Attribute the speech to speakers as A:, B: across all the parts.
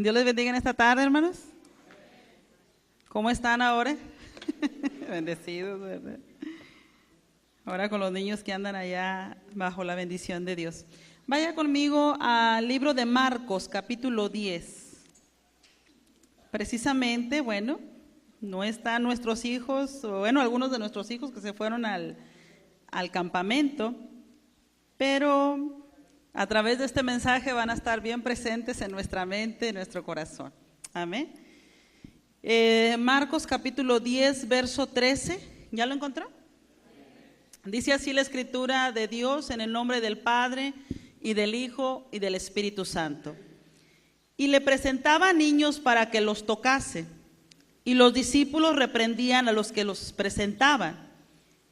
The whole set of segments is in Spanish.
A: Dios les bendiga en esta tarde, hermanos. ¿Cómo están ahora? Bendecidos, ¿verdad? Ahora con los niños que andan allá bajo la bendición de Dios. Vaya conmigo al libro de Marcos, capítulo 10. Precisamente, bueno, no están nuestros hijos, o bueno, algunos de nuestros hijos que se fueron al campamento, pero a través de este mensaje van a estar bien presentes en nuestra mente, en nuestro corazón. Amén. Marcos capítulo 10, verso 13. ¿Ya lo encontró? Dice así la escritura de Dios: en el nombre del Padre, y del Hijo, y del Espíritu Santo. Y le presentaba niños para que los tocase, y los discípulos reprendían a los que los presentaban.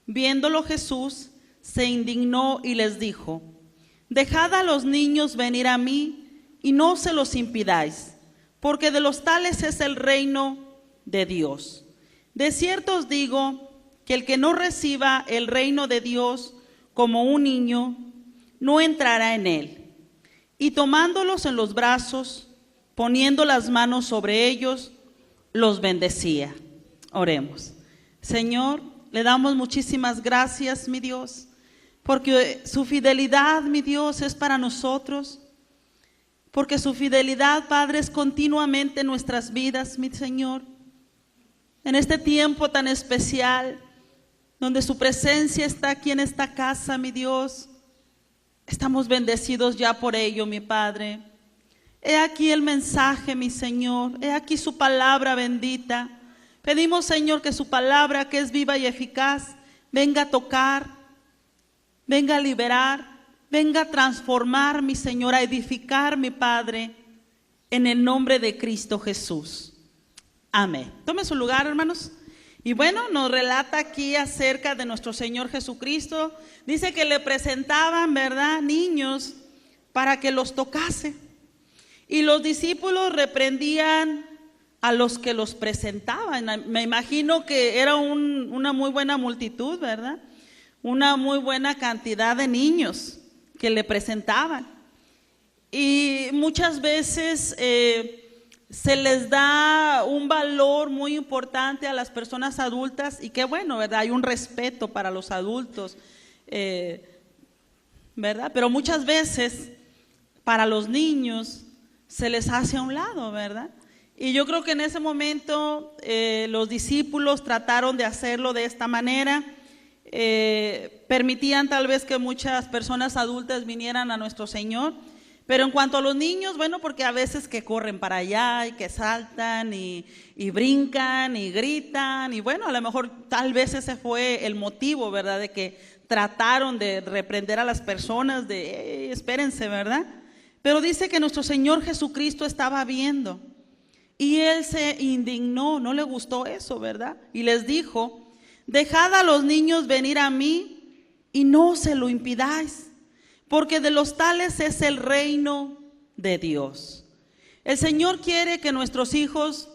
A: Viéndolo Jesús, se indignó y les dijo: dejad a los niños venir a mí, y no se los impidáis, porque de los tales es el reino de Dios. De cierto os digo que el que no reciba el reino de Dios como un niño, no entrará en él. Y tomándolos en los brazos, poniendo las manos sobre ellos, los bendecía. Oremos. Señor, le damos muchísimas gracias, mi Dios, porque su fidelidad, mi Dios, es para nosotros, porque su fidelidad, Padre, es continuamente en nuestras vidas, mi Señor. En este tiempo tan especial, donde su presencia está aquí en esta casa, mi Dios, estamos bendecidos ya por ello, mi Padre. He aquí el mensaje, mi Señor, he aquí su palabra bendita. Pedimos, Señor, que su palabra, que es viva y eficaz, venga a tocar, venga a liberar, venga a transformar, mi Señor, a edificar, mi Padre, en el nombre de Cristo Jesús. Amén. Tome su lugar, hermanos. Y bueno, nos relata aquí acerca de nuestro Señor Jesucristo. Dice que le presentaban, ¿verdad?, niños para que los tocase. Y los discípulos reprendían a los que los presentaban. Me imagino que era una muy buena multitud, ¿verdad? Una muy buena cantidad de niños que le presentaban. Y muchas veces se les da un valor muy importante a las personas adultas, y qué bueno, ¿verdad? Hay un respeto para los adultos, ¿verdad? Pero muchas veces para los niños se les hace a un lado, ¿verdad? Y yo creo que en ese momento los discípulos trataron de hacerlo de esta manera. Permitían tal vez que muchas personas adultas vinieran a nuestro Señor, pero en cuanto a los niños, bueno, porque a veces que corren para allá y que saltan y brincan y gritan, y bueno, a lo mejor tal vez ese fue el motivo, ¿verdad?, de que trataron de reprender a las personas de espérense, ¿verdad? Pero dice que nuestro Señor Jesucristo estaba viendo y Él se indignó, no le gustó eso, ¿verdad? Y les dijo: dejad a los niños venir a mí y no se lo impidáis, porque de los tales es el reino de Dios. El Señor quiere que nuestros hijos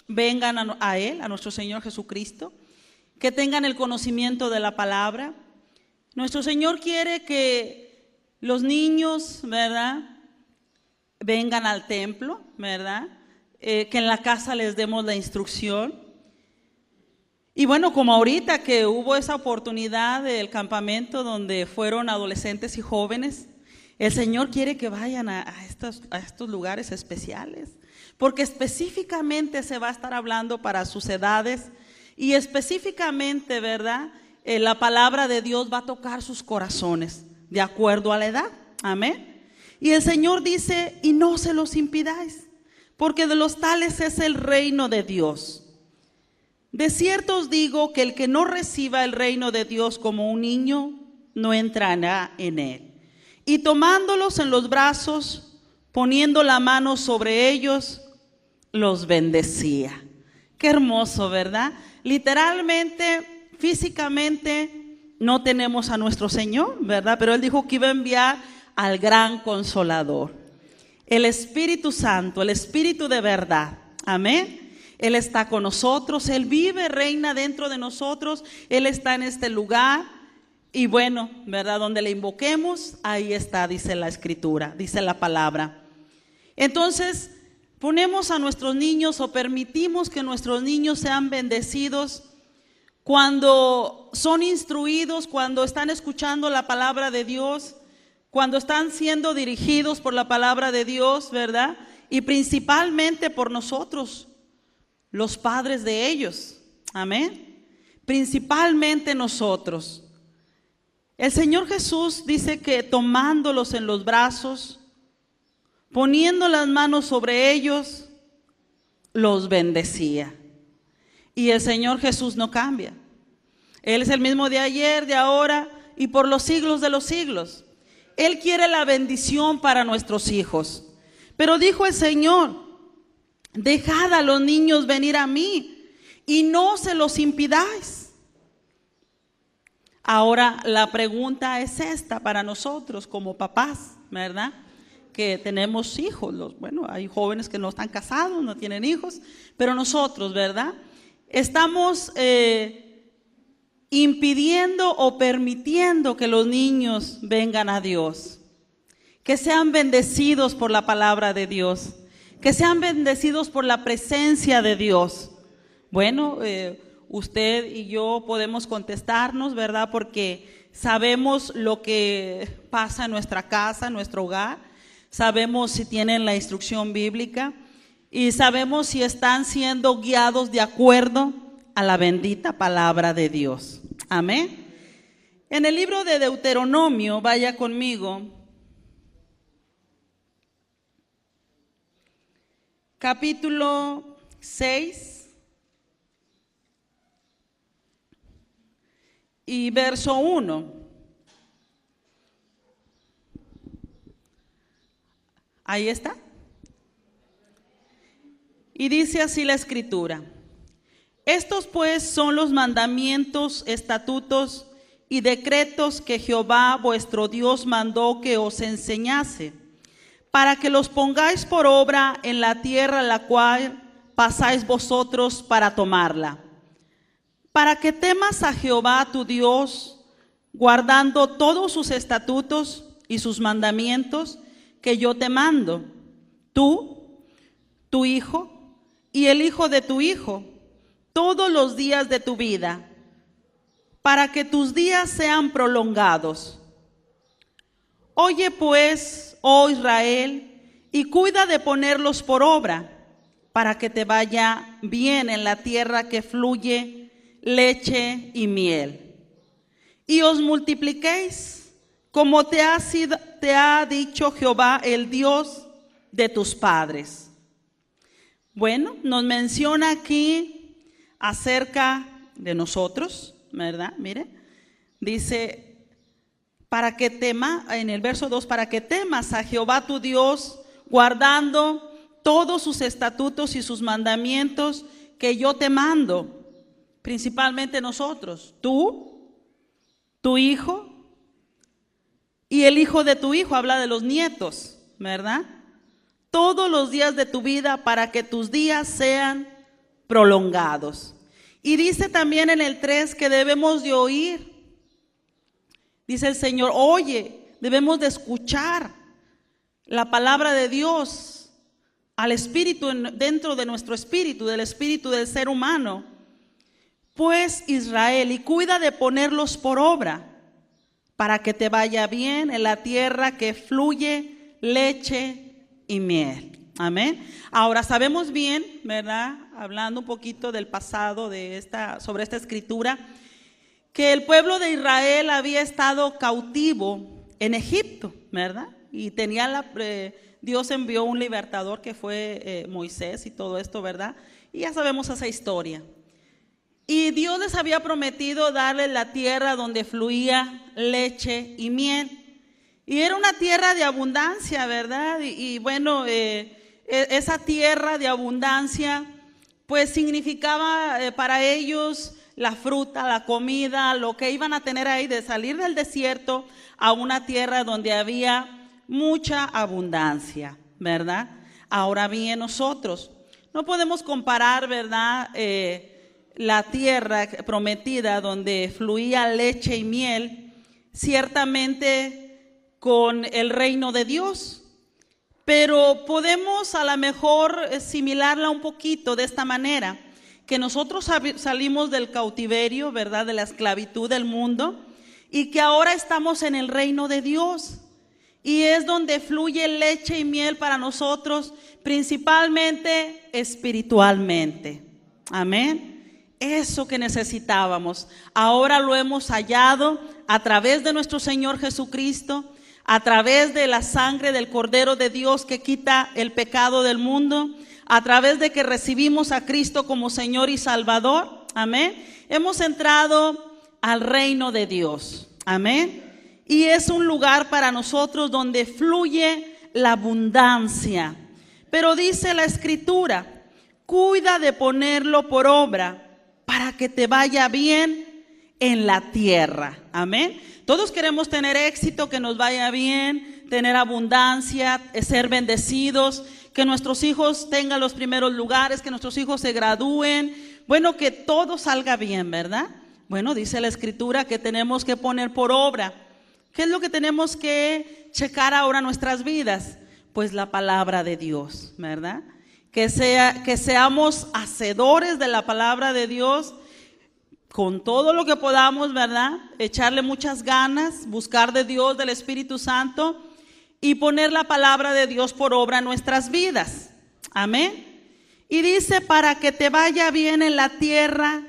A: vengan a Él, a nuestro Señor Jesucristo, que tengan el conocimiento de la palabra. Nuestro Señor quiere que los niños, ¿verdad?, vengan al templo, ¿verdad?, que en la casa les demos la instrucción. Y bueno, como ahorita que hubo esa oportunidad del campamento donde fueron adolescentes y jóvenes, el Señor quiere que vayan a estos lugares especiales, porque específicamente se va a estar hablando para sus edades, y específicamente, ¿verdad?, la palabra de Dios va a tocar sus corazones de acuerdo a la edad. Amén. Y el Señor dice: y no se los impidáis, porque de los tales es el reino de Dios. De cierto os digo que el que no reciba el reino de Dios como un niño, no entrará en él. Y tomándolos en los brazos, poniendo la mano sobre ellos, los bendecía. Qué hermoso, ¿verdad? Literalmente, físicamente, no tenemos a nuestro Señor, ¿verdad? Pero Él dijo que iba a enviar al gran Consolador, el Espíritu Santo, el Espíritu de verdad. Amén. Él está con nosotros, Él vive, reina dentro de nosotros, Él está en este lugar. Y bueno, ¿verdad?, donde le invoquemos, ahí está, dice la Escritura, dice la palabra. Entonces, ponemos a nuestros niños o permitimos que nuestros niños sean bendecidos cuando son instruidos, cuando están escuchando la palabra de Dios, cuando están siendo dirigidos por la palabra de Dios, ¿verdad? Y principalmente por nosotros, los padres de ellos. Amén. Principalmente nosotros. El Señor Jesús dice que tomándolos en los brazos, poniendo las manos sobre ellos, los bendecía. Y el Señor Jesús no cambia. Él es el mismo de ayer, de ahora y por los siglos de los siglos. Él quiere la bendición para nuestros hijos. Pero dijo el Señor: dejad a los niños venir a mí y no se los impidáis. Ahora la pregunta es esta para nosotros como papás, ¿verdad? Que tenemos hijos. Bueno, hay jóvenes que no están casados, no tienen hijos, pero nosotros, ¿verdad? Estamos impidiendo o permitiendo que los niños vengan a Dios, que sean bendecidos por la palabra de Dios, que sean bendecidos por la presencia de Dios. Bueno, usted y yo podemos contestarnos, ¿verdad? Porque sabemos lo que pasa en nuestra casa, en nuestro hogar, sabemos si tienen la instrucción bíblica y sabemos si están siendo guiados de acuerdo a la bendita palabra de Dios. Amén. En el libro de Deuteronomio, vaya conmigo, capítulo 6 y verso 1. Ahí está. Y dice así la Escritura: estos pues son los mandamientos, estatutos y decretos que Jehová vuestro Dios mandó que os enseñase, para que los pongáis por obra en la tierra la cual pasáis vosotros para tomarla, para que temas a Jehová tu Dios, guardando todos sus estatutos y sus mandamientos que yo te mando, tú, tu hijo y el hijo de tu hijo, todos los días de tu vida, para que tus días sean prolongados. Oye pues, oh Israel, y cuida de ponerlos por obra, para que te vaya bien en la tierra que fluye leche y miel, y os multipliquéis, como te ha dicho Jehová, el Dios de tus padres. Bueno, nos menciona aquí acerca de nosotros, ¿verdad? Mire, dice, para que temas, en el verso 2, para que temas a Jehová tu Dios, guardando todos sus estatutos y sus mandamientos que yo te mando, principalmente nosotros, tú, tu hijo y el hijo de tu hijo, habla de los nietos, ¿verdad? Todos los días de tu vida, para que tus días sean prolongados. Y dice también en el 3 que debemos de oír. Dice el Señor, oye, debemos de escuchar la palabra de Dios al espíritu, dentro de nuestro espíritu, del espíritu del ser humano. Pues Israel, y cuida de ponerlos por obra, para que te vaya bien en la tierra que fluye leche y miel. Amén. Ahora sabemos bien, ¿verdad? Hablando un poquito del pasado sobre esta escritura, que el pueblo de Israel había estado cautivo en Egipto, ¿verdad? Y Dios envió un libertador que fue Moisés y todo esto, ¿verdad? Y ya sabemos esa historia. Y Dios les había prometido darles la tierra donde fluía leche y miel. Y era una tierra de abundancia, ¿verdad? Y bueno, esa tierra de abundancia, pues significaba para ellos la fruta, la comida, lo que iban a tener ahí, de salir del desierto a una tierra donde había mucha abundancia, ¿verdad? Ahora bien, nosotros no podemos comparar, ¿verdad? La tierra prometida donde fluía leche y miel, ciertamente con el reino de Dios, pero podemos a lo mejor asimilarla un poquito de esta manera, que nosotros salimos del cautiverio, ¿verdad?, de la esclavitud del mundo, y que ahora estamos en el reino de Dios, y es donde fluye leche y miel para nosotros, principalmente espiritualmente. Amén. Eso que necesitábamos, ahora lo hemos hallado a través de nuestro Señor Jesucristo, a través de la sangre del Cordero de Dios que quita el pecado del mundo, a través de que recibimos a Cristo como Señor y Salvador. Amén. Hemos entrado al reino de Dios. Amén. Y es un lugar para nosotros donde fluye la abundancia. Pero dice la Escritura, cuida de ponerlo por obra para que te vaya bien en la tierra. Amén. Todos queremos tener éxito, que nos vaya bien, tener abundancia, ser bendecidos, que nuestros hijos tengan los primeros lugares, que nuestros hijos se gradúen. Bueno, que todo salga bien, ¿verdad? Bueno, dice la Escritura que tenemos que poner por obra. ¿Qué es lo que tenemos que checar ahora en nuestras vidas? Pues la palabra de Dios, ¿verdad? Que seamos hacedores de la palabra de Dios con todo lo que podamos, ¿verdad? Echarle muchas ganas, buscar de Dios, del Espíritu Santo, y poner la palabra de Dios por obra en nuestras vidas. Amén. Y dice, para que te vaya bien en la tierra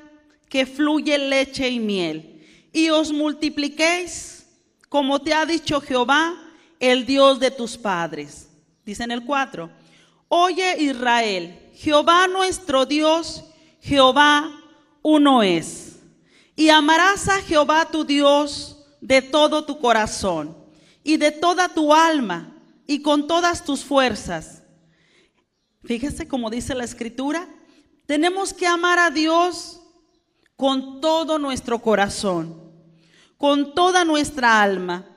A: que fluye leche y miel, y os multipliquéis, como te ha dicho Jehová, el Dios de tus padres. Dice en el 4, oye Israel, Jehová nuestro Dios, Jehová uno es. Y amarás a Jehová tu Dios de todo tu corazón y de toda tu alma y con todas tus fuerzas. Fíjese cómo dice la Escritura, tenemos que amar a Dios con todo nuestro corazón, con toda nuestra alma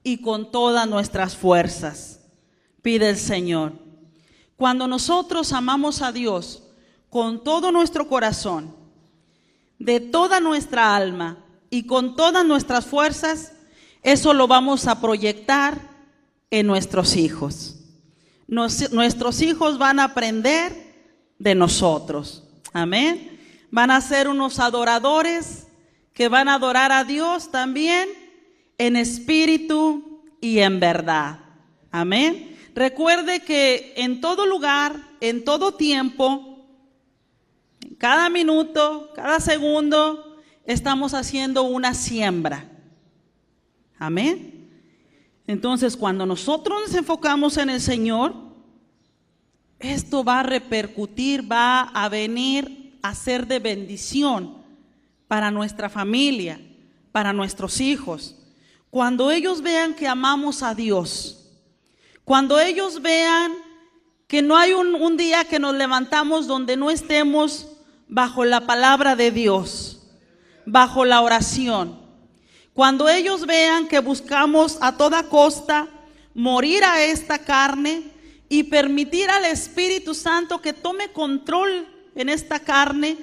A: y con todas nuestras fuerzas, pide el Señor. Cuando nosotros amamos a Dios con todo nuestro corazón, de toda nuestra alma y con todas nuestras fuerzas, eso lo vamos a proyectar en nuestros hijos. Nuestros hijos van a aprender de nosotros. Amén. Van a ser unos adoradores que van a adorar a Dios también en espíritu y en verdad. Amén. Recuerde que en todo lugar, en todo tiempo, cada minuto, cada segundo, estamos haciendo una siembra. Amén. Entonces, cuando nosotros nos enfocamos en el Señor, esto va a repercutir, va a venir a ser de bendición para nuestra familia, para nuestros hijos. Cuando ellos vean que amamos a Dios, cuando ellos vean que no hay un día que nos levantamos donde no estemos bajo la palabra de Dios, bajo la oración. Cuando ellos vean que buscamos a toda costa morir a esta carne y permitir al Espíritu Santo que tome control en esta carne,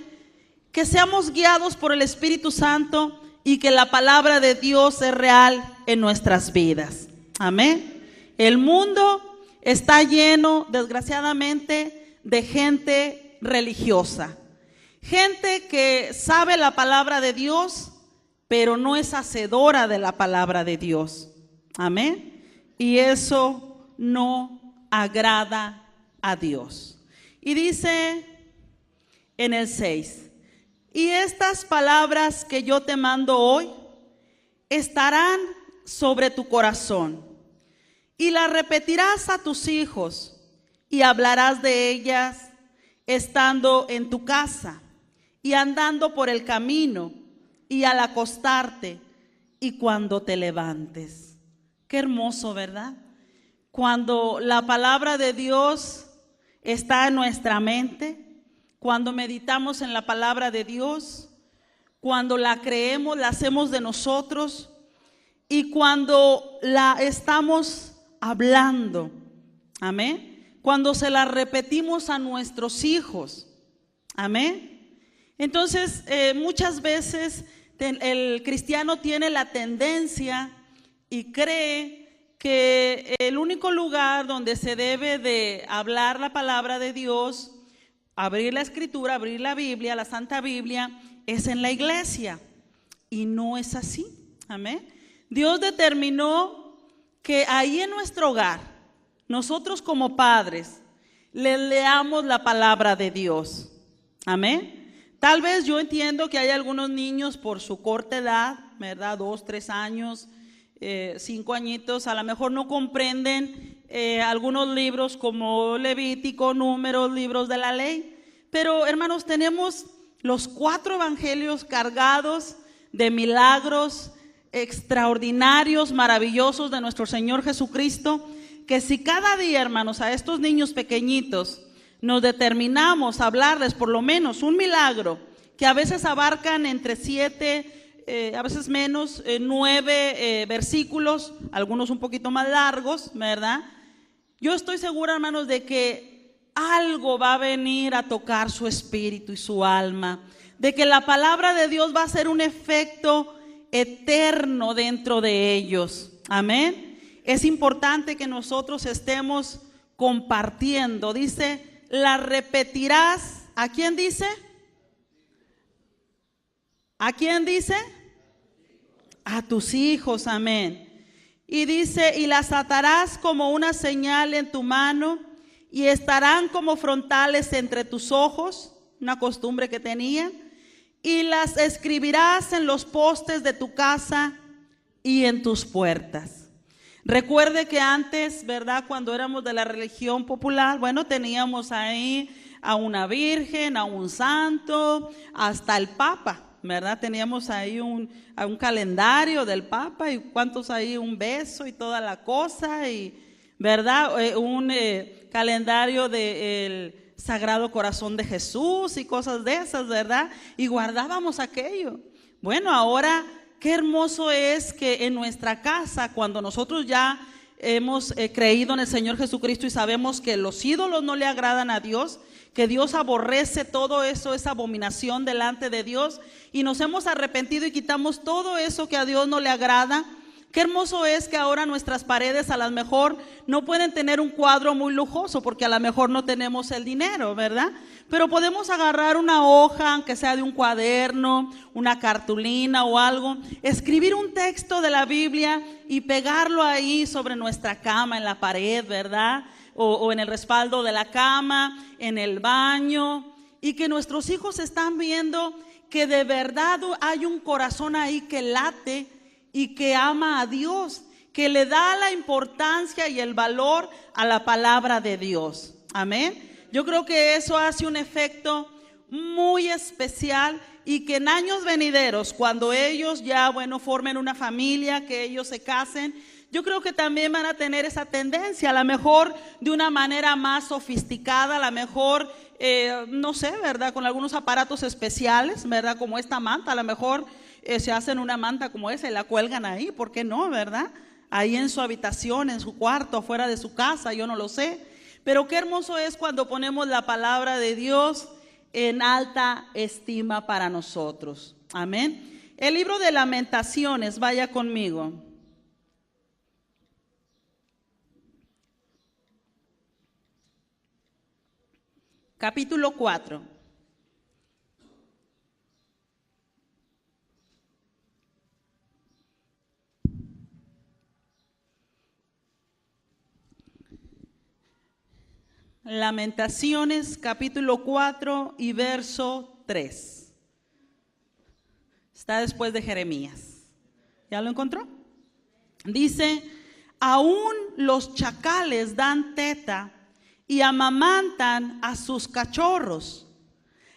A: que seamos guiados por el Espíritu Santo y que la palabra de Dios es real en nuestras vidas. Amén. El mundo está lleno, desgraciadamente, de gente religiosa. Gente que sabe la palabra de Dios, pero no es hacedora de la palabra de Dios. Amén. Y eso no agrada a Dios. Y dice en el 6, y estas palabras que yo te mando hoy estarán sobre tu corazón, y las repetirás a tus hijos, y hablarás de ellas estando en tu casa, y andando por el camino, y al acostarte, y cuando te levantes. Qué hermoso, ¿verdad? Cuando la palabra de Dios está en nuestra mente, cuando meditamos en la palabra de Dios, cuando la creemos, la hacemos de nosotros, y cuando la estamos hablando, amén, cuando se la repetimos a nuestros hijos, amén. Entonces, muchas veces el cristiano tiene la tendencia y cree que el único lugar donde se debe de hablar la palabra de Dios, abrir la escritura, abrir la Biblia, la Santa Biblia, es en la iglesia. Y no es así. Amén. Dios determinó que ahí en nuestro hogar, nosotros como padres, le leamos la palabra de Dios. Amén. Tal vez yo entiendo que hay algunos niños por su corta edad, ¿verdad? 2, 3 años, 5 añitos, a lo mejor no comprenden algunos libros como Levítico, Números, libros de la ley. Pero hermanos, tenemos los 4 evangelios cargados de milagros extraordinarios, maravillosos de nuestro Señor Jesucristo, que si cada día, hermanos, a estos niños pequeñitos nos determinamos a hablarles por lo menos un milagro, que a veces abarcan entre 7, a veces menos, 9 versículos, algunos un poquito más largos, ¿verdad? Yo estoy segura, hermanos, de que algo va a venir a tocar su espíritu y su alma, de que la palabra de Dios va a hacer un efecto eterno dentro de ellos. Amén. Es importante que nosotros estemos compartiendo. Dice, la repetirás. ¿A quién dice? ¿A quién dice? A tus hijos. Amén. Y dice, y las atarás como una señal en tu mano y estarán como frontales entre tus ojos, una costumbre que tenían. Y las escribirás en los postes de tu casa y en tus puertas. Recuerde que antes, ¿verdad? Cuando éramos de la religión popular, bueno, teníamos ahí a una virgen, a un santo, hasta el papa, ¿verdad? Teníamos ahí un calendario del papa y cuántos ahí, un beso y toda la cosa, y ¿verdad? Un calendario del Sagrado Corazón de Jesús y cosas de esas, ¿verdad? Y guardábamos aquello. Bueno, ahora qué hermoso es que en nuestra casa, cuando nosotros ya hemos creído en el Señor Jesucristo y sabemos que los ídolos no le agradan a Dios, que Dios aborrece todo eso, esa abominación delante de Dios, y nos hemos arrepentido y quitamos todo eso que a Dios no le agrada. Qué hermoso es que ahora nuestras paredes a lo mejor no pueden tener un cuadro muy lujoso porque a lo mejor no tenemos el dinero, ¿verdad? Pero podemos agarrar una hoja, aunque sea de un cuaderno, una cartulina o algo, escribir un texto de la Biblia y pegarlo ahí sobre nuestra cama, en la pared, ¿verdad? O en el respaldo de la cama, en el baño, y que nuestros hijos están viendo que de verdad hay un corazón ahí que late y que ama a Dios, que le da la importancia y el valor a la palabra de Dios. Amén. Yo creo que eso hace un efecto muy especial y que en años venideros, cuando ellos ya, bueno, formen una familia, que ellos se casen, yo creo que también van a tener esa tendencia, a lo mejor de una manera más sofisticada, a lo mejor, no sé, ¿verdad? Con algunos aparatos especiales, ¿verdad? Como esta manta, a lo mejor se hacen una manta como esa y la cuelgan ahí, ¿por qué no, verdad? Ahí en su habitación, en su cuarto, afuera de su casa, yo no lo sé. Pero qué hermoso es cuando ponemos la palabra de Dios en alta estima para nosotros. Amén. El libro de Lamentaciones, vaya conmigo. Capítulo 4. Lamentaciones, capítulo 4 y verso 3. Está después de Jeremías. ¿Ya lo encontró? Dice, aún los chacales dan teta y amamantan a sus cachorros.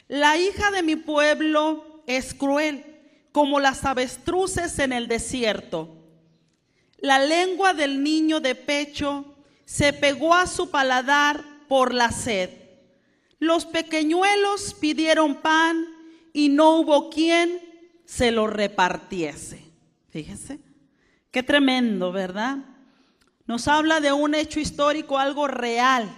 A: La hija de mi pueblo es cruel, como las avestruces en el desierto. La lengua del niño de pecho se pegó a su paladar por la sed. Los pequeñuelos pidieron pan y no hubo quien se lo repartiese. Fíjese, qué tremendo, ¿verdad? Nos habla de un hecho histórico, algo real,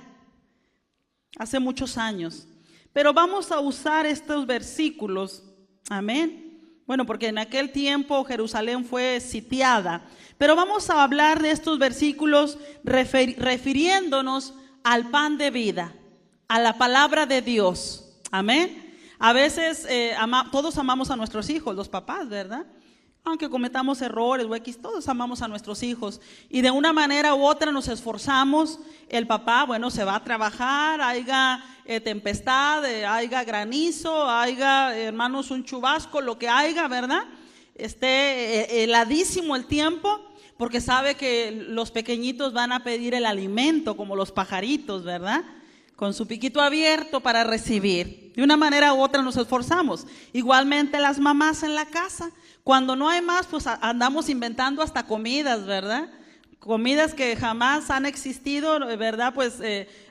A: hace muchos años. Pero vamos a usar estos versículos, amén, Bueno, porque en aquel tiempo Jerusalén fue sitiada. Pero vamos a hablar de estos versículos refiriéndonos al pan de vida, a la palabra de Dios. Amén. A veces todos amamos a nuestros hijos, los papás, ¿verdad? Aunque cometamos errores o X, todos amamos a nuestros hijos. Y de una manera u otra nos esforzamos. El papá, bueno, se va a trabajar, haya tempestad, haya granizo, haya, hermanos, un chubasco, lo que haya, ¿verdad? Esté heladísimo el tiempo, porque sabe que los pequeñitos van a pedir el alimento, como los pajaritos, ¿verdad? Con su piquito abierto para recibir. De una manera u otra nos esforzamos. Igualmente las mamás en la casa. Cuando no hay más, pues andamos inventando hasta comidas, ¿verdad? Comidas que jamás han existido, ¿verdad? Pues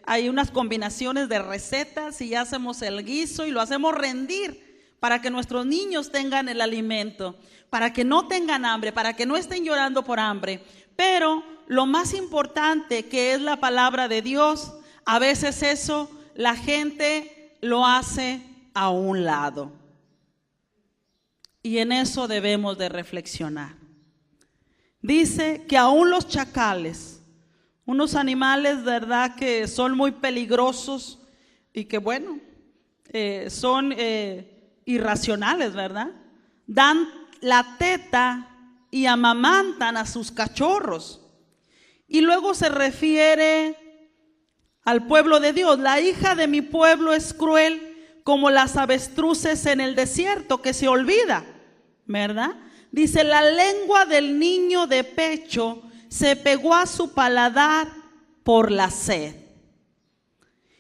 A: hay unas combinaciones de recetas y ya hacemos el guiso y lo hacemos rendir para que nuestros niños tengan el alimento, para que no tengan hambre, para que no estén llorando por hambre. Pero lo más importante, que es la palabra de Dios, a veces eso la gente lo hace a un lado. Y en eso debemos de reflexionar. Dice que aún los chacales, unos animales, ¿verdad?, que son muy peligrosos y que, bueno, son irracionales, ¿verdad? Dan la teta y amamantan a sus cachorros. Y luego se refiere al pueblo de Dios. La hija de mi pueblo es cruel como las avestruces en el desierto, que se olvida, ¿verdad? Dice, la lengua del niño de pecho se pegó a su paladar por la sed.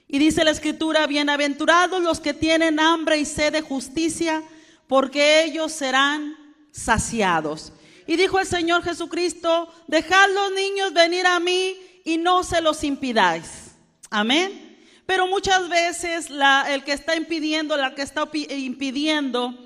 A: Y dice la escritura, bienaventurados los que tienen hambre y sed de justicia, porque ellos serán saciados. Y dijo el Señor Jesucristo, dejad los niños venir a mí y no se los impidáis. Amén. Pero muchas veces el que está impidiendo, la que está impidiendo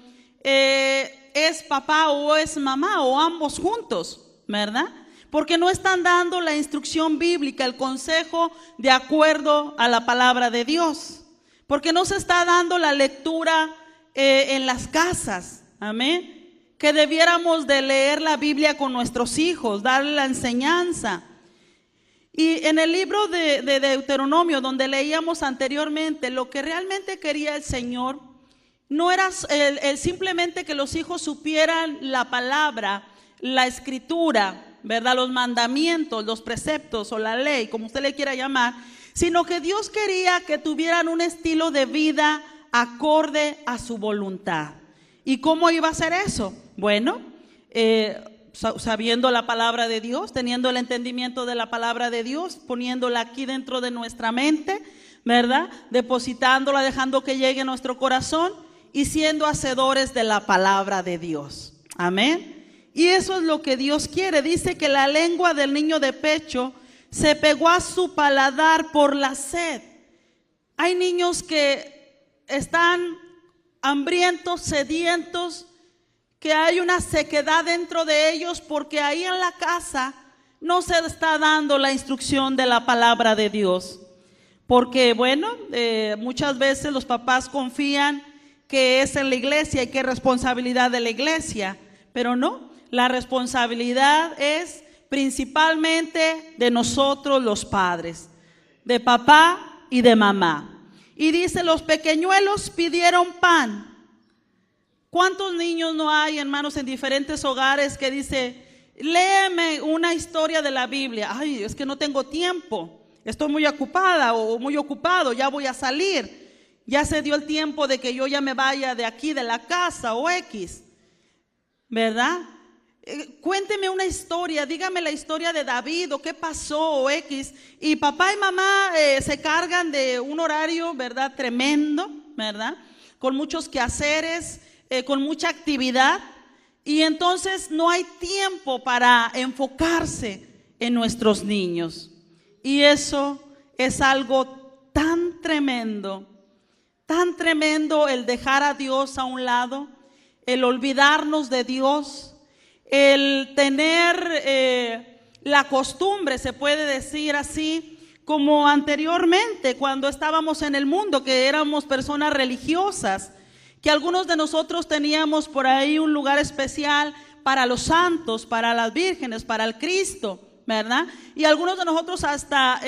A: es papá o es mamá o ambos juntos, ¿verdad? Porque no están dando la instrucción bíblica, el consejo de acuerdo a la palabra de Dios. Porque no se está dando la lectura en las casas, amén. Que debiéramos de leer la Biblia con nuestros hijos, darle la enseñanza. Y en el libro de Deuteronomio, donde leíamos anteriormente, lo que realmente quería el Señor no era el simplemente que los hijos supieran la palabra, la escritura, ¿verdad? Los mandamientos, los preceptos o la ley, como usted le quiera llamar, sino que Dios quería que tuvieran un estilo de vida acorde a su voluntad. ¿Y cómo iba a ser eso? Bueno, sabiendo la palabra de Dios, teniendo el entendimiento de la palabra de Dios, poniéndola aquí dentro de nuestra mente, ¿verdad? Depositándola, dejando que llegue a nuestro corazón y siendo hacedores de la palabra de Dios. Amén. Y eso es lo que Dios quiere. Dice que la lengua del niño de pecho se pegó a su paladar por la sed. Hay niños que están hambrientos, sedientos, que hay una sequedad dentro de ellos porque ahí en la casa no se está dando la instrucción de la palabra de Dios. Porque bueno, muchas veces los papás confían que es en la iglesia y que es responsabilidad de la iglesia, pero no, la responsabilidad es principalmente de nosotros los padres, de papá y de mamá. Y dice, los pequeñuelos pidieron pan. ¿Cuántos niños no hay, hermanos, en diferentes hogares que dice, léeme una historia de la Biblia? Ay, es que no tengo tiempo, estoy muy ocupada o muy ocupado, ya voy a salir. Ya se dio el tiempo de que yo ya me vaya de aquí, de la casa o X, ¿verdad? Cuénteme una historia, dígame la historia de David o qué pasó o X. Y papá y mamá se cargan de un horario, ¿verdad? Tremendo, ¿verdad? Con muchos quehaceres, con mucha actividad. Y entonces no hay tiempo para enfocarse en nuestros niños. Y eso es algo tan tremendo el dejar a Dios a un lado, el olvidarnos de Dios, el tener la costumbre, se puede decir así, como anteriormente cuando estábamos en el mundo, que éramos personas religiosas, que algunos de nosotros teníamos por ahí un lugar especial para los santos, para las vírgenes, para el Cristo, ¿verdad? Y algunos de nosotros hasta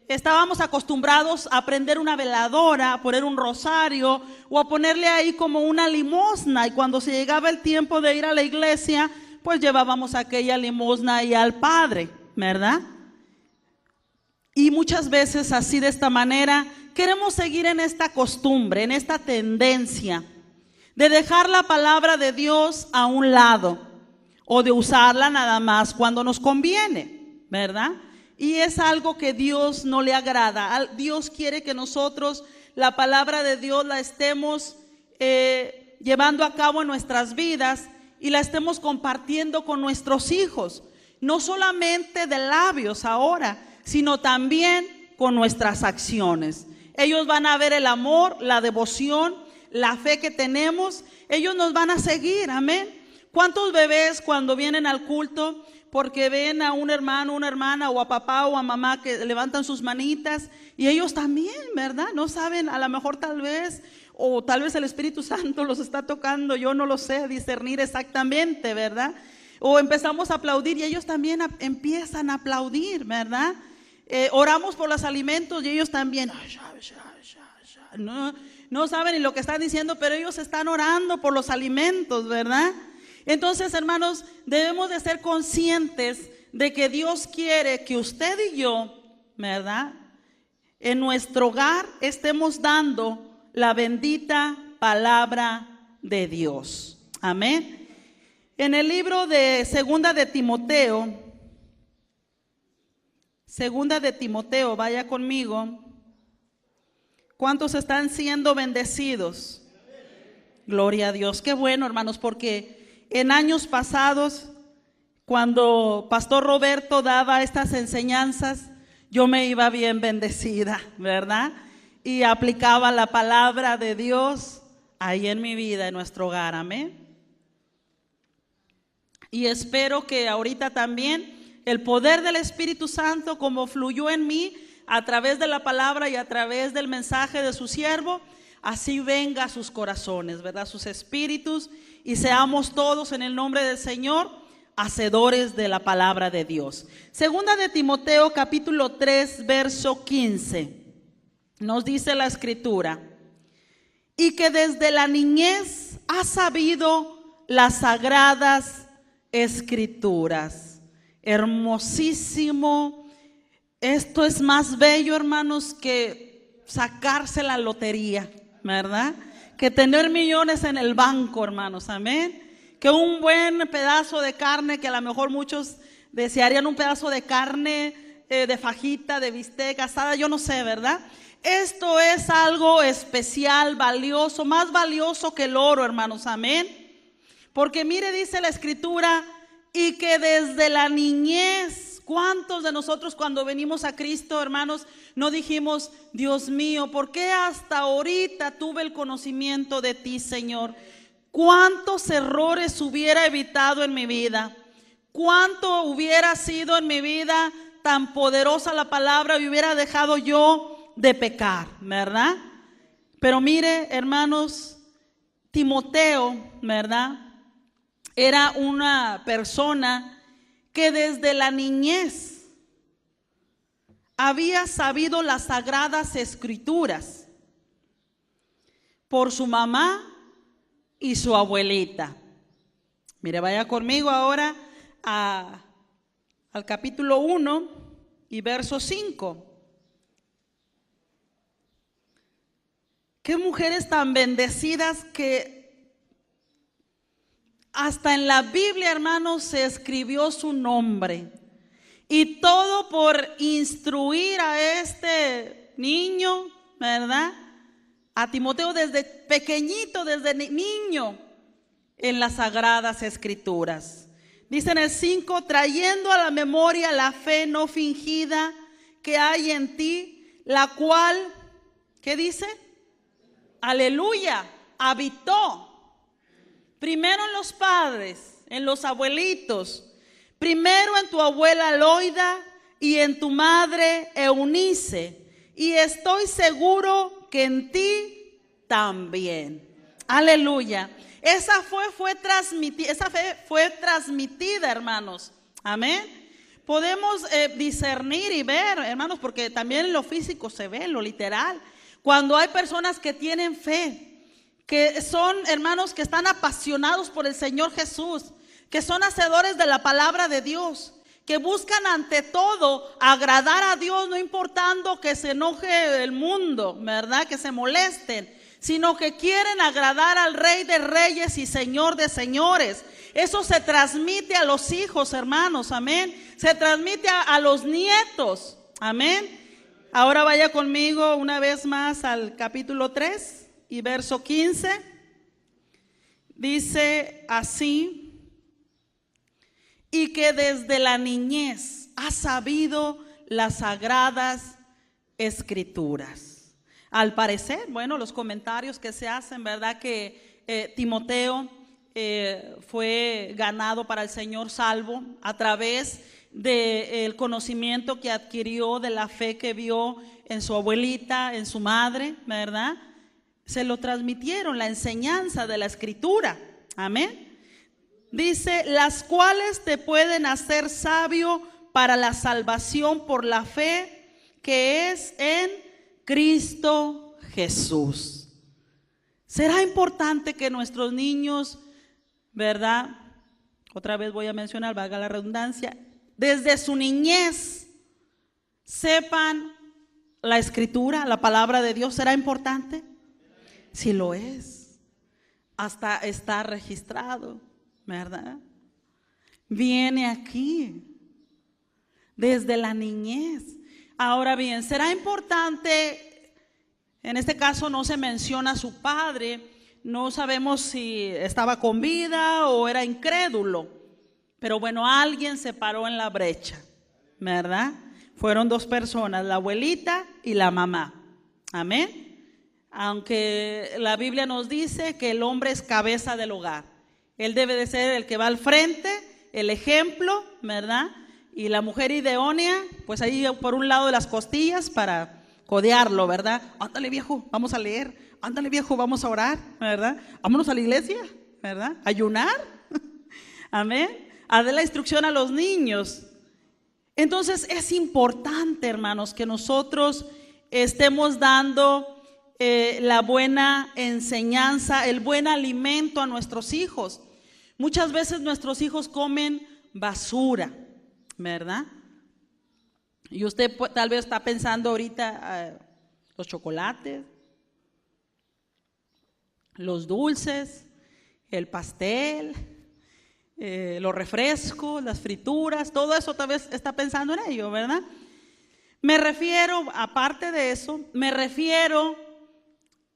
A: estábamos acostumbrados a prender una veladora, a poner un rosario o a ponerle ahí como una limosna, y cuando se llegaba el tiempo de ir a la iglesia, pues llevábamos aquella limosna ahí al Padre, ¿verdad? Y muchas veces así, de esta manera, queremos seguir en esta costumbre, en esta tendencia de dejar la palabra de Dios a un lado o de usarla nada más cuando nos conviene, ¿verdad? Y es algo que Dios no le agrada. Dios quiere que nosotros la palabra de Dios la estemos llevando a cabo en nuestras vidas y la estemos compartiendo con nuestros hijos, no solamente de labios ahora, sino también con nuestras acciones. Ellos van a ver el amor, la devoción, la fe que tenemos. Ellos nos van a seguir, amén. ¿Cuántos bebés cuando vienen al culto, porque ven a un hermano, una hermana, o a papá o a mamá que levantan sus manitas, y ellos también, ¿verdad? No saben, a lo mejor tal vez, o tal vez el Espíritu Santo los está tocando, yo no lo sé discernir exactamente, ¿verdad? O empezamos a aplaudir y ellos también empiezan a aplaudir, ¿verdad? Oramos por los alimentos y ellos también no saben ni lo que están diciendo, pero ellos están orando por los alimentos, ¿verdad? Entonces, hermanos, debemos de ser conscientes de que Dios quiere que usted y yo, ¿verdad?, en nuestro hogar estemos dando la bendita palabra de Dios. Amén. En el libro de Segunda de Timoteo, vaya conmigo. ¿Cuántos están siendo bendecidos? Gloria a Dios. Qué bueno, hermanos, porque en años pasados, cuando Pastor Roberto daba estas enseñanzas, yo me iba bien bendecida, ¿verdad? Y aplicaba la palabra de Dios ahí en mi vida, en nuestro hogar, amén. Y espero que ahorita también el poder del Espíritu Santo, como fluyó en mí a través de la palabra y a través del mensaje de su siervo, así venga a sus corazones, ¿verdad? Sus espíritus, y seamos todos en el nombre del Señor hacedores de la palabra de Dios. Segunda de Timoteo capítulo 3 verso 15 nos dice la escritura: y que desde la niñez has sabido las sagradas escrituras. Hermosísimo. Esto es más bello, hermanos, que sacarse la lotería, ¿verdad? Que tener millones en el banco, hermanos, amén. Que un buen pedazo de carne, que a lo mejor muchos desearían un pedazo de carne, de fajita, de bistec, asada, yo no sé, ¿verdad? Esto es algo especial, valioso, más valioso que el oro, hermanos, amén. Porque mire, dice la escritura, y que desde la niñez, ¿cuántos de nosotros cuando venimos a Cristo, hermanos, no dijimos, Dios mío, ¿por qué hasta ahorita tuve el conocimiento de ti, Señor? ¿Cuántos errores hubiera evitado en mi vida? ¿Cuánto hubiera sido en mi vida tan poderosa la palabra y hubiera dejado yo de pecar, ¿verdad? Pero mire, hermanos, Timoteo, ¿verdad?, era una persona que desde la niñez había sabido las sagradas escrituras por su mamá y su abuelita. Mire, vaya conmigo ahora al capítulo 1 y verso 5. Qué mujeres tan bendecidas que hasta en la Biblia, hermanos, se escribió su nombre. Y todo por instruir a este niño, ¿verdad?, a Timoteo desde pequeñito, desde niño, en las sagradas escrituras. Dice en el 5, trayendo a la memoria la fe no fingida que hay en ti, la cual, ¿qué dice? Aleluya, habitó. Primero en los padres, en los abuelitos, primero en tu abuela Loida y en tu madre Eunice, y estoy seguro que en ti también. Aleluya. Esa fe fue transmitida, hermanos. Amén. Podemos discernir y ver, hermanos, porque también en lo físico se ve, en lo literal. Cuando hay personas que tienen fe, que son hermanos que están apasionados por el Señor Jesús, que son hacedores de la palabra de Dios, que buscan ante todo agradar a Dios, no importando que se enoje el mundo, ¿verdad? Que se molesten, sino que quieren agradar al Rey de Reyes y Señor de Señores. Eso se transmite a los hijos, hermanos, amén. Se transmite a los nietos, amén. Ahora vaya conmigo una vez más al capítulo 3 y verso 15. Dice así: y que desde la niñez ha sabido las sagradas escrituras. Al parecer, bueno, los comentarios que se hacen, ¿verdad? Que Timoteo fue ganado para el Señor salvo a través del conocimiento que adquirió, de la fe que vio en su abuelita, en su madre, ¿verdad? Se lo transmitieron, la enseñanza de la escritura, amén. Dice, las cuales te pueden hacer sabio para la salvación por la fe que es en Cristo Jesús. Será importante que nuestros niños, ¿verdad? Otra vez voy a mencionar, valga la redundancia, desde su niñez sepan la escritura, la palabra de Dios. ¿Será importante? Sí lo es. Hasta está registrado, ¿verdad? Viene aquí desde la niñez. Ahora bien, será importante, en este caso no se menciona a su padre, no sabemos si estaba con vida o era incrédulo, pero bueno, alguien se paró en la brecha, ¿verdad? Fueron dos personas, la abuelita y la mamá, amén. Aunque la Biblia nos dice que el hombre es cabeza del hogar, él debe de ser el que va al frente, el ejemplo, ¿verdad? Y la mujer idónea, pues ahí por un lado de las costillas para codearlo, ¿verdad? Ándale viejo, vamos a leer, ándale viejo, vamos a orar, ¿verdad? Vámonos a la iglesia, ¿verdad? Ayunar, amén. A dar la instrucción a los niños. Entonces es importante, hermanos, que nosotros estemos dando la buena enseñanza, el buen alimento a nuestros hijos. Muchas veces nuestros hijos comen basura, ¿verdad? Y usted tal vez está pensando ahorita los chocolates, los dulces, el pastel, los refrescos, las frituras, todo eso tal vez está pensando en ello, ¿verdad? Me refiero, aparte de eso, me refiero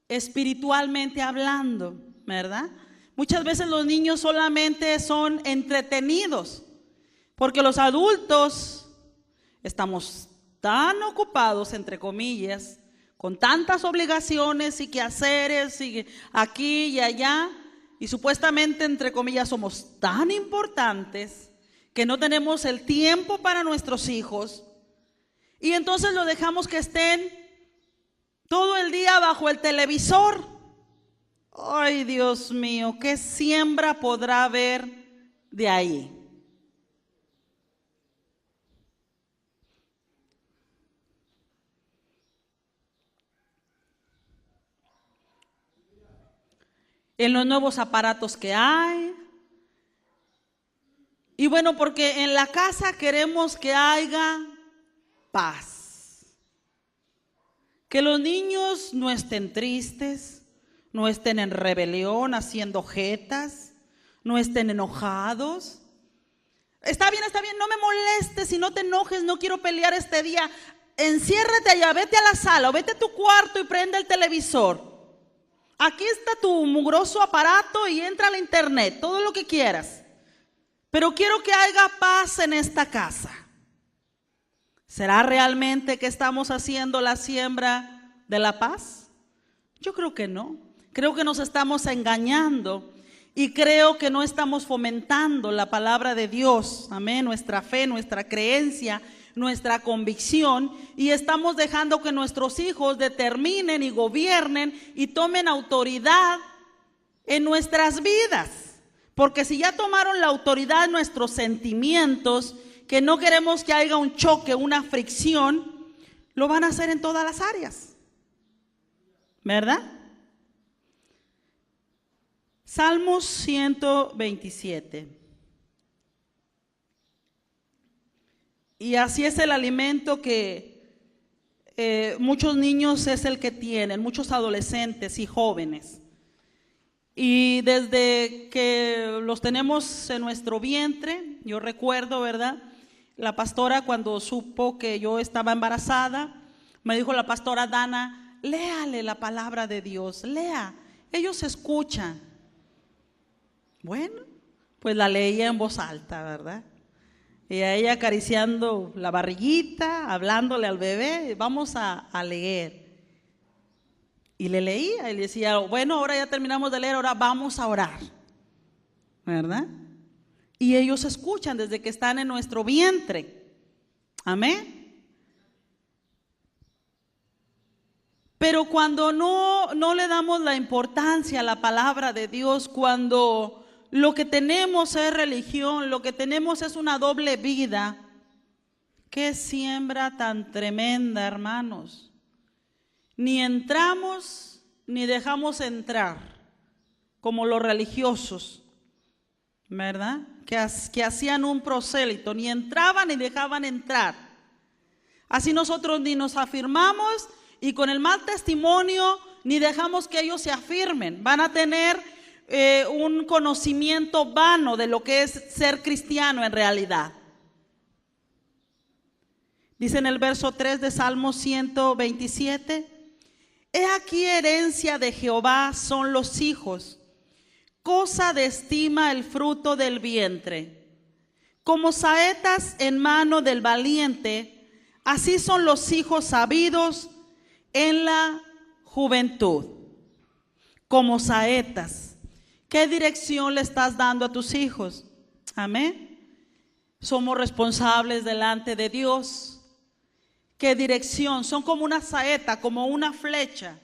A: espiritualmente hablando, ¿verdad? Muchas veces los niños solamente son entretenidos, porque los adultos estamos tan ocupados, entre comillas, con tantas obligaciones y quehaceres y aquí y allá, y supuestamente, entre comillas, somos tan importantes que no tenemos el tiempo para nuestros hijos, y entonces lo dejamos que estén todo el día bajo el televisor. Ay, Dios mío, ¿qué siembra podrá haber de ahí? En los nuevos aparatos que hay. Y bueno, porque en la casa queremos que haya paz. Que los niños no estén tristes, no estén en rebelión, haciendo jetas, no estén enojados. Está bien, no me molestes y no te enojes, no quiero pelear este día. Enciérrate allá, vete a la sala o vete a tu cuarto y prende el televisor. Aquí está tu mugroso aparato y entra a la internet, todo lo que quieras. Pero quiero que haya paz en esta casa. ¿Será realmente que estamos haciendo la siembra de la paz? Yo creo que no. Creo que nos estamos engañando y creo que no estamos fomentando la palabra de Dios, amén, nuestra fe, nuestra creencia, nuestra convicción, y estamos dejando que nuestros hijos determinen y gobiernen y tomen autoridad en nuestras vidas. Porque si ya tomaron la autoridad en nuestros sentimientos, que no queremos que haya un choque, una fricción, lo van a hacer en todas las áreas, ¿verdad? Salmos 127. Y así es el alimento que muchos niños es el que tienen, muchos adolescentes y jóvenes. Y desde que los tenemos en nuestro vientre, yo recuerdo, ¿verdad? La pastora, cuando supo que yo estaba embarazada, me dijo la pastora Dana, léale la palabra de Dios, lea, ellos escuchan. Bueno, pues la leía en voz alta, ¿verdad? Y a ella acariciando la barriguita, hablándole al bebé, vamos a leer. Y le leía y le decía, bueno, ahora ya terminamos de leer, ahora vamos a orar, ¿verdad? Y ellos escuchan desde que están en nuestro vientre. Amén. Pero cuando no le damos la importancia a la palabra de Dios, cuando lo que tenemos es religión, lo que tenemos es una doble vida, qué siembra tan tremenda, hermanos. Ni entramos ni dejamos entrar, como los religiosos, ¿verdad? Que hacían un prosélito, ni entraban ni dejaban entrar. Así nosotros ni nos afirmamos y con el mal testimonio ni dejamos que ellos se afirmen. Van a tener un conocimiento vano de lo que es ser cristiano en realidad. Dice en el verso 3 de Salmo 127, he aquí herencia de Jehová son los hijos, cosa de estima el fruto del vientre. Como saetas en mano del valiente, así son los hijos sabidos en la juventud. Como saetas. ¿Qué dirección le estás dando a tus hijos? Amén. Somos responsables delante de Dios. ¿Qué dirección? Son como una saeta, como una flecha.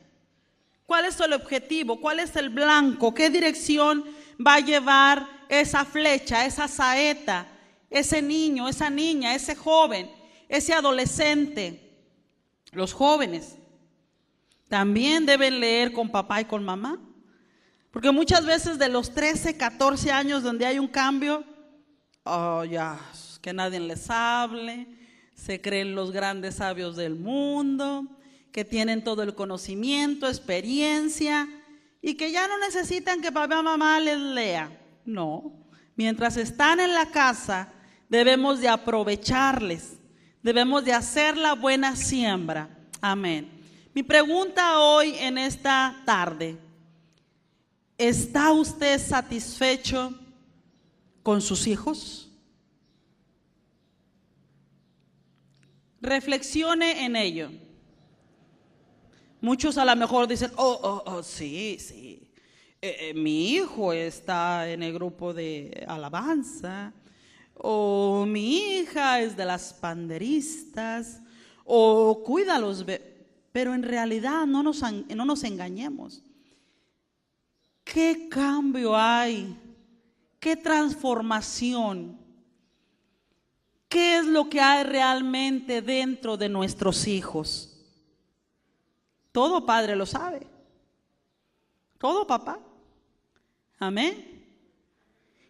A: ¿Cuál es el objetivo? ¿Cuál es el blanco? ¿Qué dirección va a llevar esa flecha, esa saeta, ese niño, esa niña, ese joven, ese adolescente? Los jóvenes también deben leer con papá y con mamá. Porque muchas veces de los 13, 14 años donde hay un cambio, ya, que nadie les hable, se creen los grandes sabios del mundo, que tienen todo el conocimiento, experiencia, y que ya no necesitan que papá y mamá les lea. No, mientras están en la casa, debemos de aprovecharles, debemos de hacer la buena siembra. Amén. Mi pregunta hoy en esta tarde, ¿está usted satisfecho con sus hijos? Reflexione en ello. Muchos a lo mejor dicen, sí, mi hijo está en el grupo de alabanza, o mi hija es de las panderistas, o cuida a los bebés. Pero en realidad no nos engañemos. ¿Qué cambio hay? ¿Qué transformación? ¿Qué es lo que hay realmente dentro de nuestros hijos? Todo padre lo sabe. Todo papá. Amén.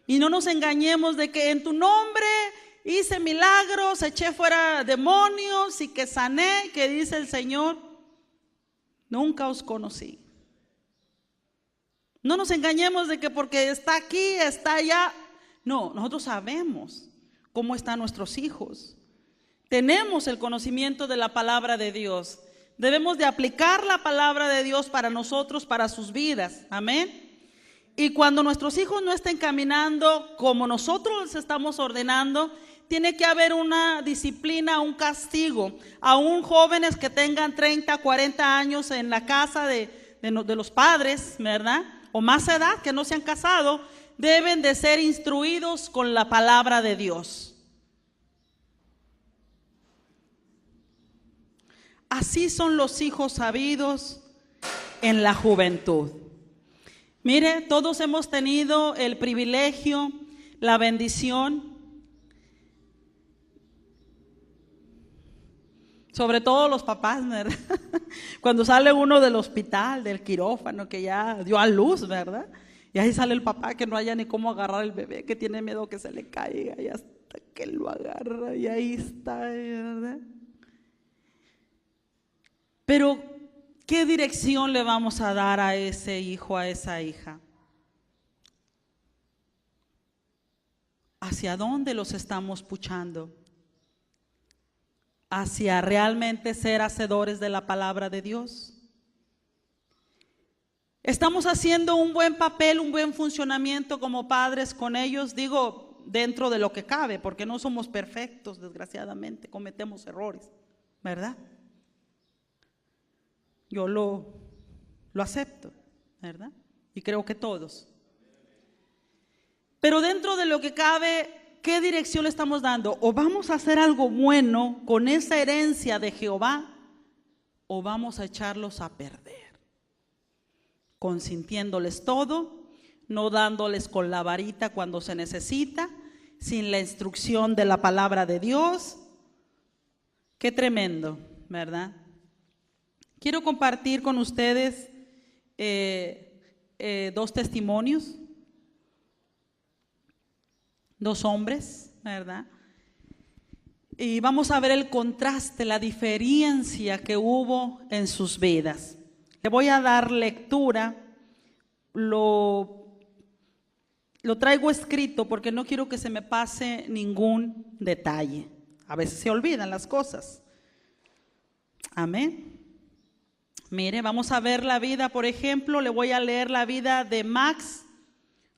A: Y no nos engañemos de que en tu nombre hice milagros, eché fuera demonios y que sané, que dice el Señor, nunca os conocí. No nos engañemos de que porque está aquí, está allá. No, nosotros sabemos cómo están nuestros hijos. Tenemos el conocimiento de la palabra de Dios. Debemos de aplicar la palabra de Dios para nosotros, para sus vidas. Amén. Y cuando nuestros hijos no estén caminando como nosotros les estamos ordenando, tiene que haber una disciplina, un castigo. Aún jóvenes que tengan 30, 40 años en la casa de los padres, ¿verdad? O más edad, que no se han casado, deben de ser instruidos con la palabra de Dios. Así son los hijos sabidos en la juventud. Mire, todos hemos tenido el privilegio, la bendición, sobre todo los papás, ¿verdad? Cuando sale uno del hospital, del quirófano, que ya dio a luz, ¿verdad? Y ahí sale el papá que no haya ni cómo agarrar el bebé, que tiene miedo que se le caiga, y hasta que lo agarra, y ahí está, ¿verdad? Pero, ¿qué dirección le vamos a dar a ese hijo, a esa hija? ¿Hacia dónde los estamos puchando? ¿Hacia realmente ser hacedores de la palabra de Dios? ¿Estamos haciendo un buen papel, un buen funcionamiento como padres con ellos? Digo, dentro de lo que cabe, porque no somos perfectos, desgraciadamente, cometemos errores, ¿verdad? Yo lo acepto, ¿verdad? Y creo que todos. Pero dentro de lo que cabe, ¿qué dirección le estamos dando? ¿O vamos a hacer algo bueno con esa herencia de Jehová? ¿O vamos a echarlos a perder? Consintiéndoles todo, no dándoles con la varita cuando se necesita, sin la instrucción de la palabra de Dios. Qué tremendo, ¿verdad? Quiero compartir con ustedes dos testimonios, dos hombres, ¿verdad? Y vamos a ver el contraste, la diferencia que hubo en sus vidas. Le voy a dar lectura, lo traigo escrito porque no quiero que se me pase ningún detalle. A veces se olvidan las cosas. Amén. Mire, vamos a ver la vida, por ejemplo, le voy a leer la vida de Max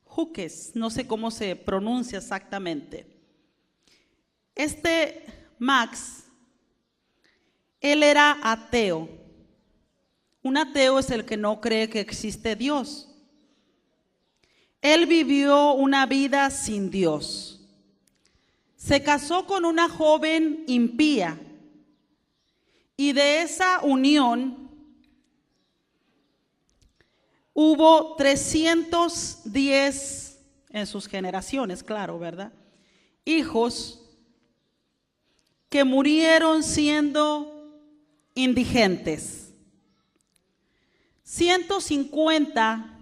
A: Hughes, no sé cómo se pronuncia exactamente. Este Max, él era ateo. Un ateo es el que no cree que existe Dios. Él vivió una vida sin Dios. Se casó con una joven impía y de esa unión hubo 310 en sus generaciones, claro, ¿verdad? Hijos que murieron siendo indigentes. 150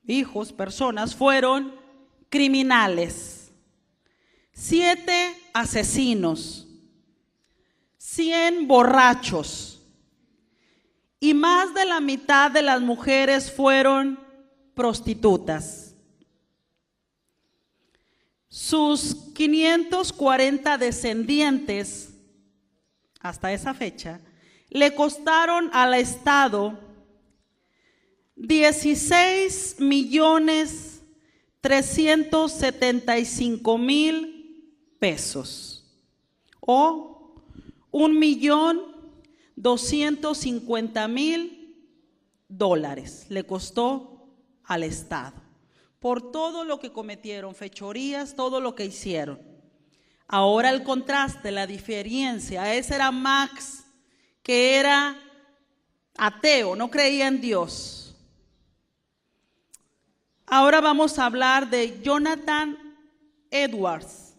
A: hijos, personas, fueron criminales. 7 asesinos. 100 borrachos. Y más de la mitad de las mujeres fueron prostitutas. Sus 540 descendientes, hasta esa fecha, le costaron al Estado 16.375.000 pesos o $1.250.000 le costó al Estado por todo lo que cometieron, fechorías, todo lo que hicieron. Ahora el contraste, la diferencia, ese era Max, que era ateo, no creía en Dios. Ahora vamos a hablar de Jonathan Edwards.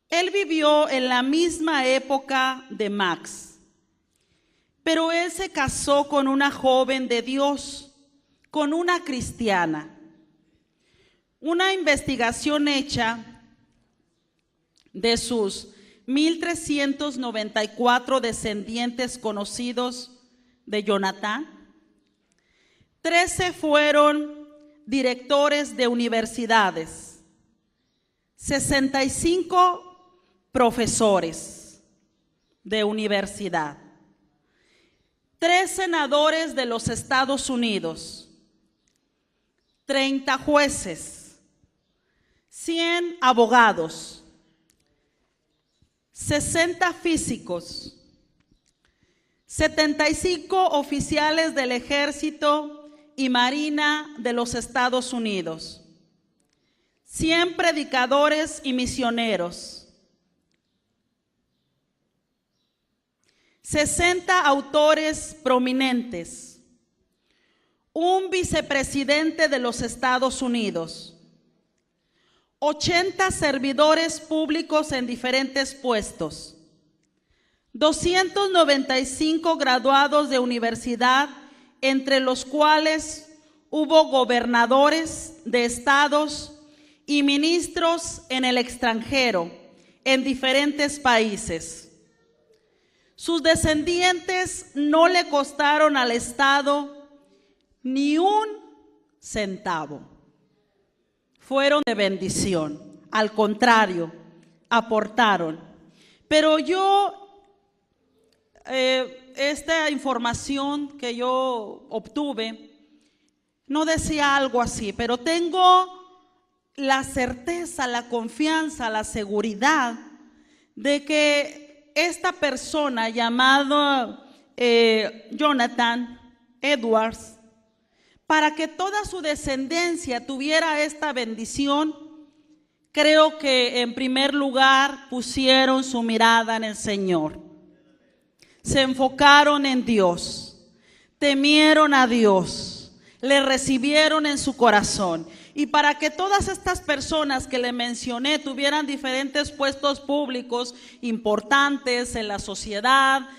A: Él vivió en la misma época de Max, pero él se casó con una joven de Dios, con una cristiana. Una investigación hecha de sus 1.394 descendientes conocidos de Jonathan, 13 fueron directores de universidades, 65 profesores de universidad, 3 senadores de los Estados Unidos, 30 jueces, 100 abogados, 60 físicos, 75 oficiales del Ejército y Marina de los Estados Unidos, 100 predicadores y misioneros, 60 autores prominentes, un vicepresidente de los Estados Unidos, 80 servidores públicos en diferentes puestos, 295 graduados de universidad, entre los cuales hubo gobernadores de estados y ministros en el extranjero, en diferentes países. Sus descendientes no le costaron al Estado ni un centavo. Fueron de bendición, al contrario, aportaron. Pero esta información que yo obtuve no decía algo así, pero tengo la certeza, la confianza, la seguridad de que esta persona llamada Jonathan Edwards, para que toda su descendencia tuviera esta bendición, creo que en primer lugar pusieron su mirada en el Señor. Se enfocaron en Dios, temieron a Dios, le recibieron en su corazón. Y para que todas estas personas que le mencioné tuvieran diferentes puestos públicos importantes en la sociedad,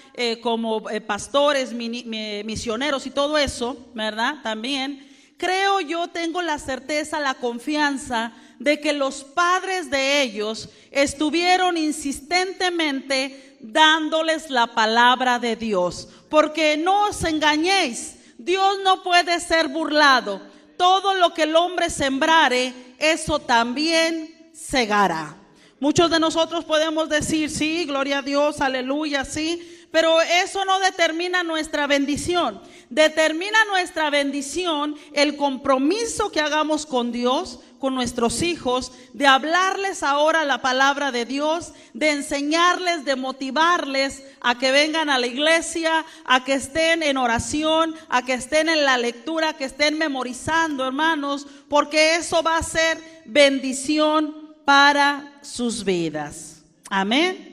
A: como pastores, misioneros y todo eso, ¿verdad? También, creo yo, tengo la certeza, la confianza de que los padres de ellos estuvieron insistentemente dándoles la palabra de Dios. Porque no os engañéis, Dios no puede ser burlado. Todo lo que el hombre sembrare, eso también segará. Muchos de nosotros podemos decir, sí, gloria a Dios, aleluya, sí, pero eso no determina nuestra bendición. Determina nuestra bendición el compromiso que hagamos con Dios, con nuestros hijos, de hablarles ahora la palabra de Dios, de enseñarles, de motivarles a que vengan a la iglesia, a que estén en oración, a que estén en la lectura, que estén memorizando, hermanos, porque eso va a ser bendición para sus vidas. Amén.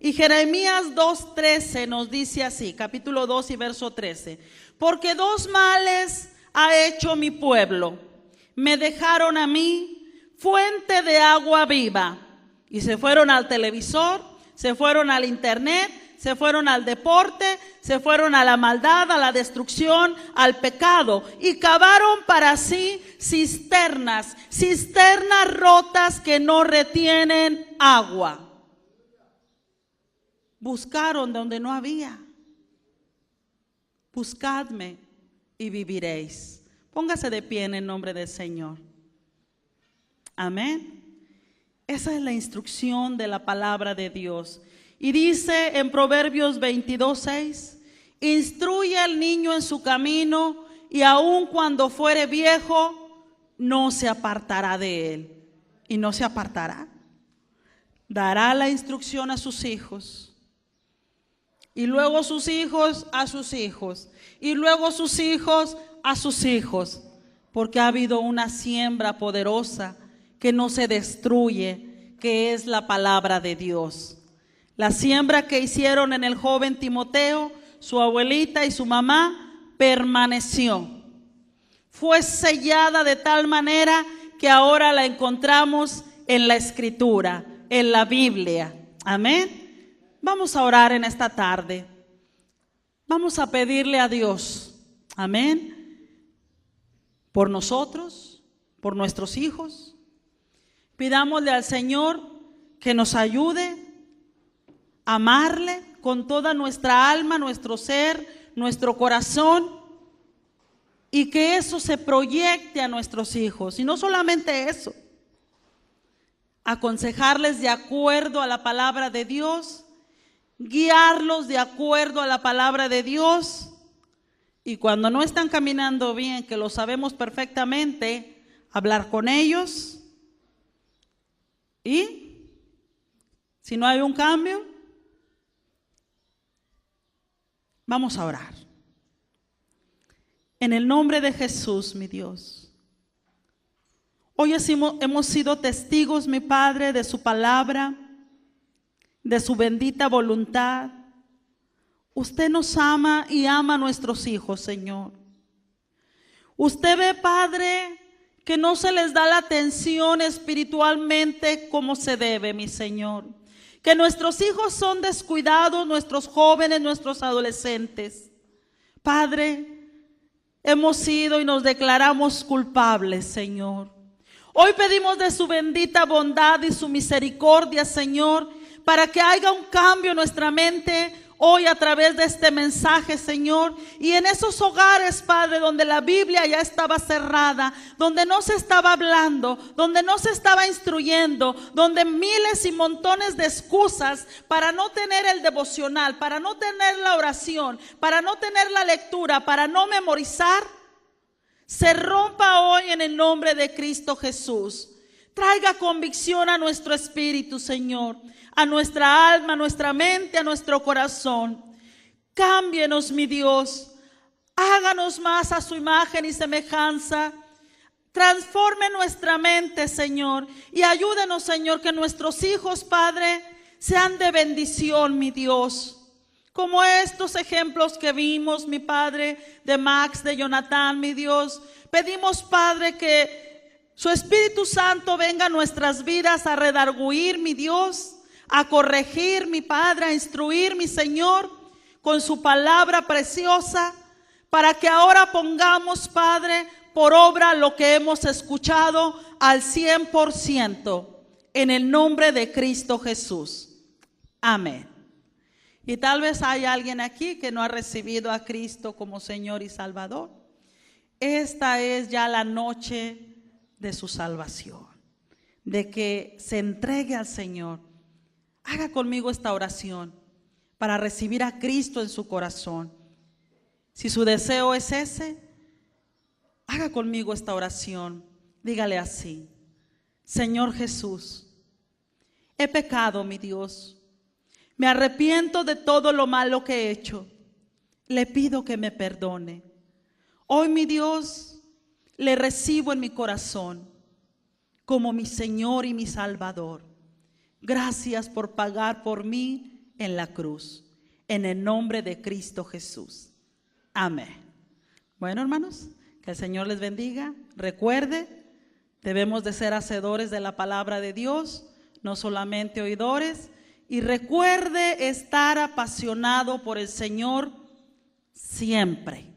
A: Y Jeremías 2:13 nos dice así, capítulo 2 y verso 13: porque dos males ha hecho mi pueblo. Me dejaron a mí, fuente de agua viva, y se fueron al televisor, se fueron al internet, se fueron al deporte, se fueron a la maldad, a la destrucción, al pecado, y cavaron para sí cisternas rotas que no retienen agua. Buscaron donde no había. Buscadme y viviréis. Póngase de pie en el nombre del Señor. Amén. Esa es la instrucción de la palabra de Dios. Y dice en Proverbios 22:6: instruye al niño en su camino, y aun cuando fuere viejo, no se apartará de él. Y no se apartará. Dará la instrucción a sus hijos. Y luego sus hijos a sus hijos. Y luego sus hijos a sus hijos. Porque ha habido una siembra poderosa que no se destruye, que es la palabra de Dios. La siembra que hicieron en el joven Timoteo, su abuelita y su mamá, permaneció. Fue sellada de tal manera que ahora la encontramos en la Escritura, en la Biblia. Amén. Vamos a orar en esta tarde. Vamos a pedirle a Dios, amén, por nosotros, por nuestros hijos. Pidámosle al Señor que nos ayude a amarle con toda nuestra alma, nuestro ser, nuestro corazón, y que eso se proyecte a nuestros hijos. Y no solamente eso, aconsejarles de acuerdo a la palabra de Dios, guiarlos de acuerdo a la palabra de Dios, y cuando no están caminando bien, que lo sabemos perfectamente, hablar con ellos. Y si no hay un cambio, vamos a orar. En el nombre de Jesús, mi Dios, hoy hemos sido testigos, mi Padre, de su palabra, de su bendita voluntad. Usted nos ama y ama a nuestros hijos, Señor. Usted ve, Padre, que no se les da la atención espiritualmente como se debe, mi Señor. Que nuestros hijos son descuidados, nuestros jóvenes, nuestros adolescentes. Padre, hemos sido y nos declaramos culpables, Señor. Hoy pedimos de su bendita bondad y su misericordia, Señor, para que haya un cambio en nuestra mente hoy a través de este mensaje, Señor. Y en esos hogares, Padre, donde la Biblia ya estaba cerrada, donde no se estaba hablando, donde no se estaba instruyendo, donde miles y montones de excusas para no tener el devocional, para no tener la oración, para no tener la lectura, para no memorizar, se rompa hoy en el nombre de Cristo Jesús. Traiga convicción a nuestro espíritu, Señor, a nuestra alma, a nuestra mente, a nuestro corazón. Cámbienos, mi Dios. Háganos más a su imagen y semejanza. Transforme nuestra mente, Señor, y ayúdenos, Señor, que nuestros hijos, Padre, sean de bendición, mi Dios. Como estos ejemplos que vimos, mi Padre, de Max, de Jonathan, mi Dios. Pedimos, Padre, que su Espíritu Santo venga a nuestras vidas a redarguir, mi Dios, a corregir, mi Padre, a instruir, mi Señor, con su palabra preciosa, para que ahora pongamos, Padre, por obra lo que hemos escuchado al 100%, en el nombre de Cristo Jesús. Amén. Y tal vez hay alguien aquí que no ha recibido a Cristo como Señor y Salvador. Esta es ya la noche de su salvación, de que se entregue al Señor. Haga conmigo esta oración para recibir a Cristo en su corazón. Si su deseo es ese, haga conmigo esta oración. Dígale así: Señor Jesús, he pecado, mi Dios. Me arrepiento de todo lo malo que he hecho. Le pido que me perdone. Hoy, mi Dios, le recibo en mi corazón como mi Señor y mi Salvador. Gracias por pagar por mí en la cruz. En el nombre de Cristo Jesús. Amén. Bueno, hermanos, que el Señor les bendiga. Recuerde, debemos de ser hacedores de la palabra de Dios, no solamente oidores. Y recuerde estar apasionado por el Señor siempre.